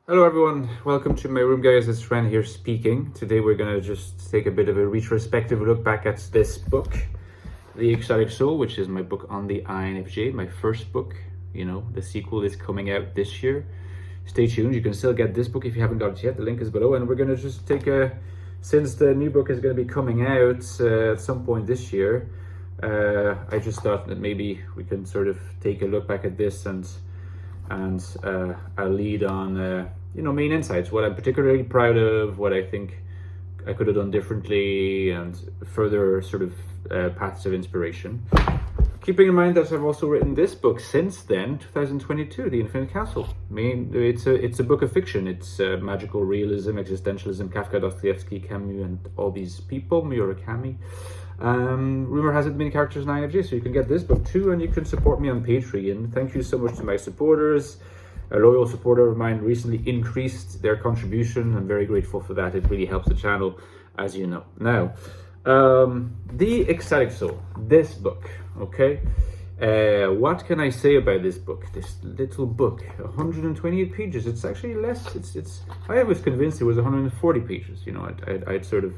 Hello everyone, welcome to my room guys, it's Ren here speaking. Today we're going to just take a bit of a retrospective look back at this book, The Ecstatic Soul, which is my book on the INFJ, my first book. You know, the sequel is coming out this year. Stay tuned, you can still get this book if you haven't got it yet, the link is below. And we're going to just take since the new book is going to be coming out at some point this year, I just thought that maybe we can sort of take a look back at this and I'll lead on main insights, what I'm particularly proud of, what I think I could have done differently, and further sort of paths of inspiration. Keeping in mind that I've also written this book since then, 2022, The Infinite Castle. It's a book of fiction. It's magical realism, existentialism, Kafka, Dostoevsky, Camus, and all these people, Murakami. Rumor has it many characters in INFJ, so you can get this book too, and you can support me on Patreon. Thank you so much to my supporters. A loyal supporter of mine recently increased their contribution. I'm very grateful for that. It really helps the channel, as you know. Now, The Ecstatic Soul, this book, okay? What can I say about this book? This little book, 128 pages. It's actually less. I was convinced it was 140 pages. You know, I'd sort of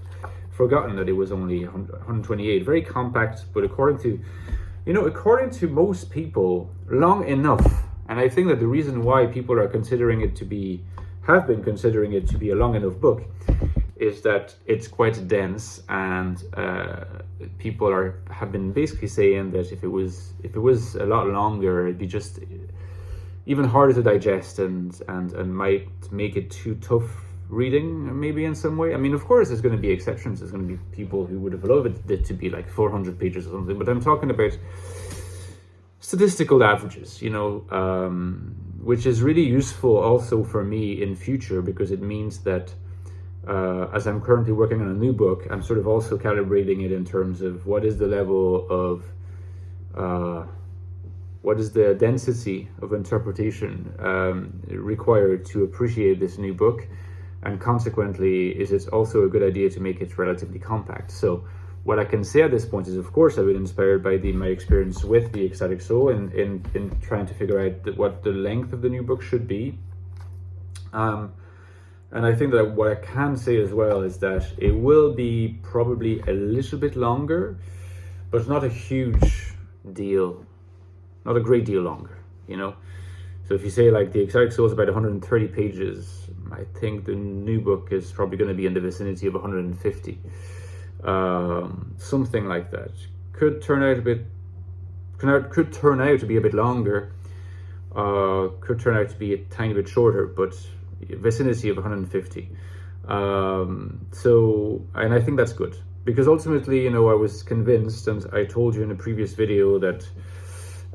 forgotten that it was only 128. Very compact, but according to most people, long enough. And I think that the reason why people have been considering it to be a long enough book is that it's quite dense, and people have been basically saying that if it was a lot longer, it'd be just even harder to digest and might make it too tough reading, maybe in some way. I mean, of course, there's going to be exceptions. There's going to be people who would have loved it to be like 400 pages or something, but I'm talking about statistical averages, which is really useful also for me in future, because it means that as I'm currently working on a new book, I'm sort of also calibrating it in terms of what is the level of what is the density of interpretation required to appreciate this new book, and consequently, is it also a good idea to make it relatively compact. So what I can say at this point is, of course, I've been inspired by my experience with The Ecstatic Soul in trying to figure out what the length of the new book should be. And I think that what I can say as well is that it will be probably a little bit longer, but not a huge deal, not a great deal longer, So if you say like The Ecstatic Soul is about 130 pages, I think the new book is probably going to be in the vicinity of 150. Something like that. Could turn out to be a bit longer, could turn out to be a tiny bit shorter, but vicinity of 150. And I think that's good, because ultimately, I was convinced, and I told you in a previous video that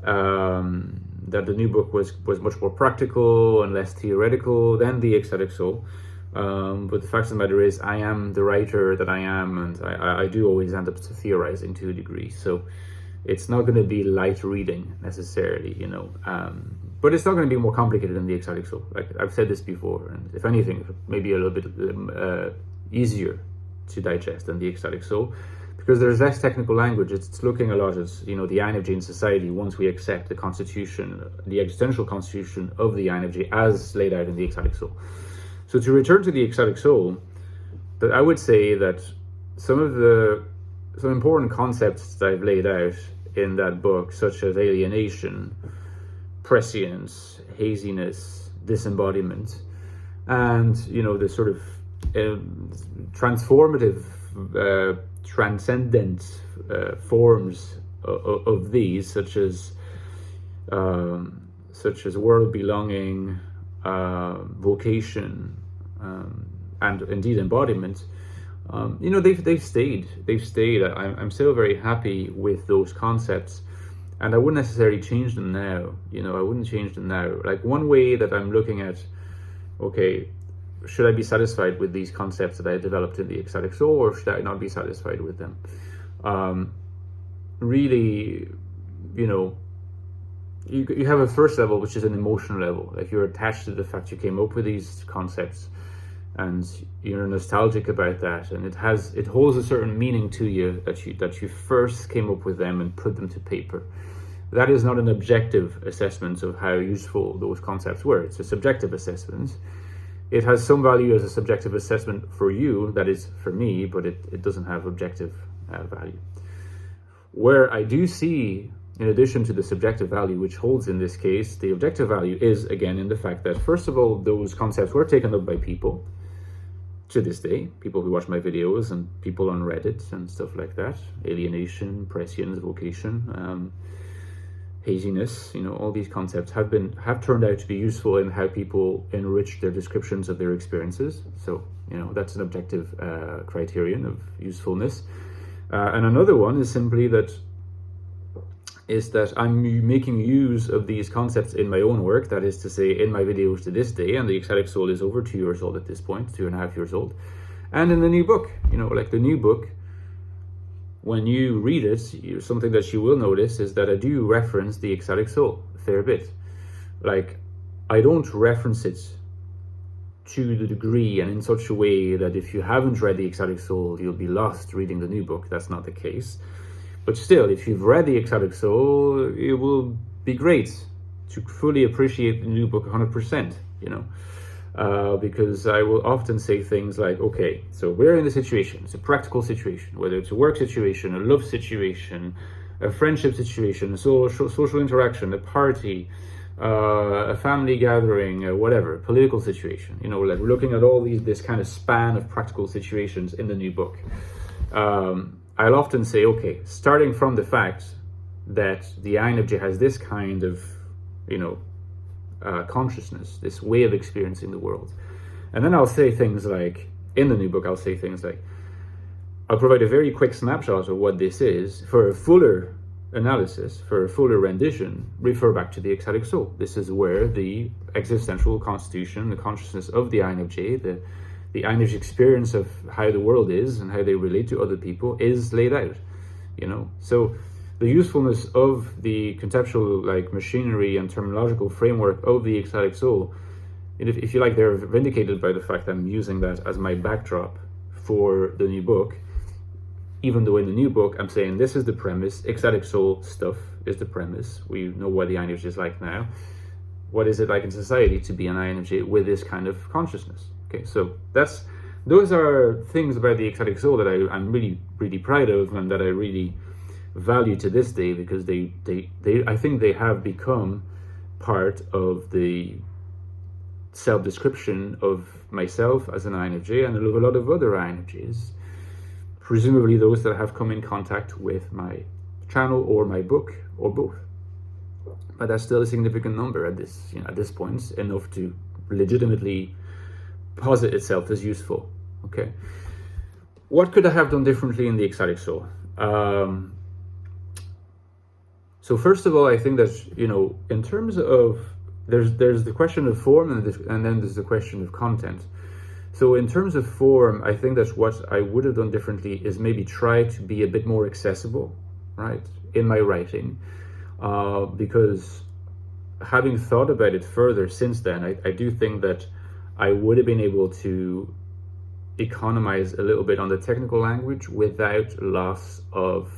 the new book was much more practical and less theoretical than The Ecstatic Soul. But the fact of the matter is, I am the writer that I am, and I do always end up theorizing to a degree. So it's not going to be light reading necessarily, but it's not going to be more complicated than The Ecstatic Soul. Like I've said this before, and if anything, maybe a little bit easier to digest than The Ecstatic Soul, because there's less technical language. It's looking a lot at, the INFJ in society once we accept the constitution, the existential constitution of the INFJ as laid out in The Ecstatic Soul. So to return to The Ecstatic Soul, that I would say that some important concepts that I've laid out in that book, such as alienation, prescience, haziness, disembodiment, and the sort of transformative, transcendent forms of these, such as world belonging, vocation, and indeed embodiment, they've stayed. I'm still very happy with those concepts, and I wouldn't necessarily change them now. I wouldn't change them now. Like one way that I'm looking at, okay, should I be satisfied with these concepts that I developed in The Ecstatic Soul, or should I not be satisfied with them? Really, you have a first level, which is an emotional level. Like you're attached to the fact you came up with these concepts, and you're nostalgic about that, and it holds a certain meaning to you that you first came up with them and put them to paper. That is not an objective assessment of how useful those concepts were. It's a subjective assessment. it has some value as a subjective assessment for you, that is for me, but it doesn't have objective value. Where I do see, in addition to the subjective value, which holds in this case, the objective value is, again, in the fact that, first of all, those concepts were taken up by people to this day, people who watch my videos and people on Reddit and stuff like that, alienation, prescience, vocation, haziness, all these concepts have turned out to be useful in how people enrich their descriptions of their experiences. So, that's an objective criterion of usefulness. And another one is simply that I'm making use of these concepts in my own work, that is to say, in my videos to this day, and the Ecstatic Soul is over 2 years old at this point, 2.5 years old, and in the new book, like the new book, when you read it, something that you will notice is that I do reference the Ecstatic Soul a fair bit. Like, I don't reference it to the degree and in such a way that if you haven't read the Ecstatic Soul, you'll be lost reading the new book. That's not the case. But still, if you've read the Ecstatic Soul, it will be great to fully appreciate the new book 100%, because I will often say things like, okay, so we're in a situation, it's a practical situation, whether it's a work situation, a love situation, a friendship situation, a social interaction, a party, a family gathering, whatever, political situation, like we're looking at all this kind of span of practical situations in the new book. I'll often say, okay, starting from the fact that the INFJ has this kind of, consciousness, this way of experiencing the world. And then I'll say things like, in the new book, I'll provide a very quick snapshot of what this is. For a fuller analysis, for a fuller rendition, refer back to the Ecstatic Soul. This is where the existential constitution, the consciousness of the INFJ, the INFJ experience of how the world is and how they relate to other people is laid out, So the usefulness of the conceptual machinery and terminological framework of the Ecstatic Soul, if you like, they're vindicated by the fact that I'm using that as my backdrop for the new book, even though in the new book I'm saying this is the premise, Ecstatic Soul stuff is the premise. We know what the INFJ is like now. What is it like in society to be an INFJ with this kind of consciousness? Okay, so those are things about the Ecstatic Soul that I'm really, really proud of and that I really value to this day, because they I think they have become part of the self-description of myself as an INFJ and of a lot of other INFJs, presumably those that have come in contact with my channel or my book or both. But that's still a significant number at this point, enough to legitimately posit itself as useful. Okay, what could I have done differently in the Ecstatic Soul? So first of all, I think that in terms of there's the question of form and then there's the question of content. So in terms of form, I think that what I would have done differently is maybe try to be a bit more accessible, right, in my writing, because having thought about it further since then, I do think that I would have been able to economize a little bit on the technical language without loss of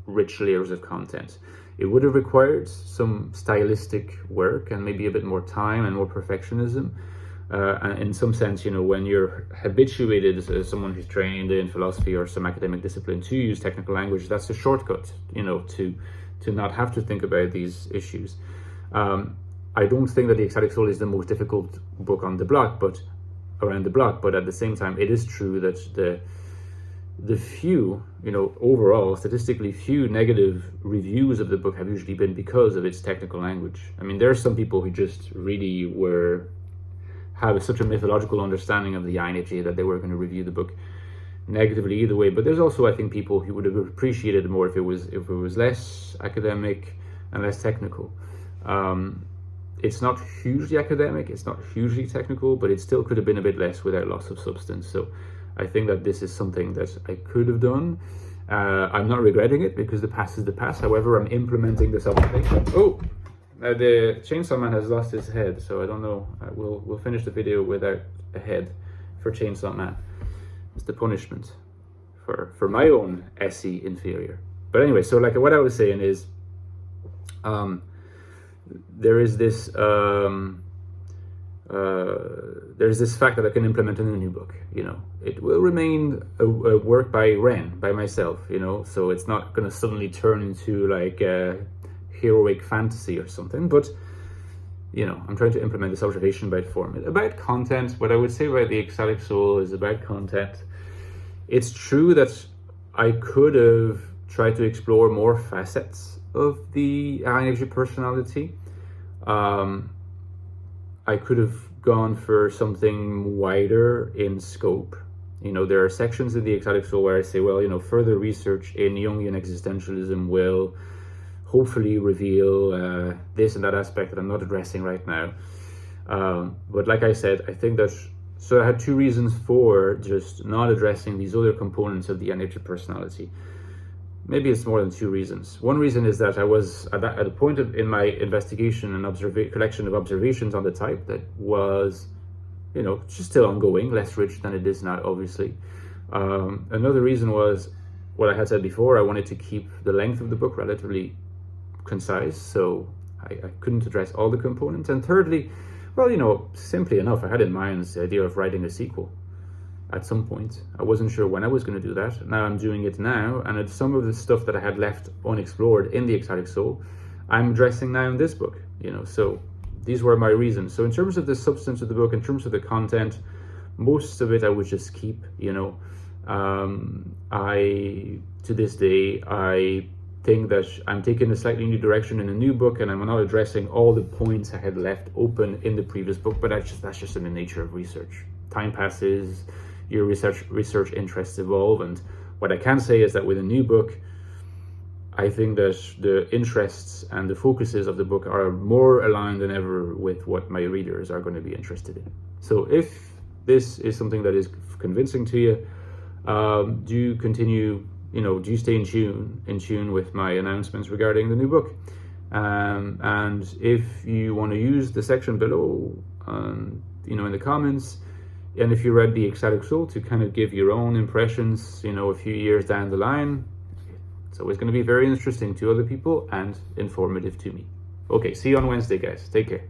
rich layers of content. It would have required some stylistic work and maybe a bit more time and more perfectionism. And in some sense, when you're habituated as someone who's trained in philosophy or some academic discipline to use technical language, that's a shortcut, to not have to think about these issues. I don't think that the Ecstatic Soul is the most difficult book on the block, but around the block. But at the same time, it is true that the few, overall, statistically few negative reviews of the book have usually been because of its technical language. I mean, there are some people who just really have such a mythological understanding of the INFJ that they were going to review the book negatively either way. But there's also, I think, people who would have appreciated it more if it was less academic and less technical. It's not hugely academic, it's not hugely technical, but it still could have been a bit less without loss of substance. So I think that this is something that I could have done. I'm not regretting it because the past is the past. However, I'm implementing this application. Oh, the Chainsaw Man has lost his head, so I don't know. We'll finish the video without a head for Chainsaw Man. It's the punishment for my own SE inferior. But anyway, so what I was saying is, there is this there's this fact that I can implement in a new book. It will remain a work by by myself. So it's not going to suddenly turn into like a heroic fantasy or something. But I'm trying to implement this observation about form, about content. What I would say about the Ecstatic Soul is about content. It's true that I could have tried to explore more facets of the INFJ personality. I could have gone for something wider in scope. There are sections in the Ecstatic Soul where I say, well, further research in Jungian existentialism will hopefully reveal this and that aspect that I'm not addressing right now. But like I said, I think that, so I had two reasons for just not addressing these other components of the INFJ personality. Maybe it's more than two reasons. One reason is that I was at a point in my investigation and collection of observations on the type that was, just still ongoing, less rich than it is now, obviously. Another reason was what I had said before. I wanted to keep the length of the book relatively concise, so I couldn't address all the components. And thirdly, well, simply enough, I had in mind the idea of writing a sequel at some point. I wasn't sure when I was going to do that. Now I'm doing it now, and it's some of the stuff that I had left unexplored in the Ecstatic Soul I'm addressing now in this book. So these were my reasons. So in terms of the substance of the book, in terms of the content, most of it I would just keep. To this day, I think that I'm taking a slightly new direction in a new book, and I'm not addressing all the points I had left open in the previous book, but that's just in the nature of research. Time passes, your research interests evolve, and what I can say is that with a new book, I think that the interests and the focuses of the book are more aligned than ever with what my readers are going to be interested in. So if this is something that is convincing to you, do continue, do stay in tune with my announcements regarding the new book. And if you want to use the section below, in the comments, and if you read the Ecstatic Soul to kind of give your own impressions, a few years down the line, it's always going to be very interesting to other people and informative to me. Okay, see you on Wednesday, guys. Take care.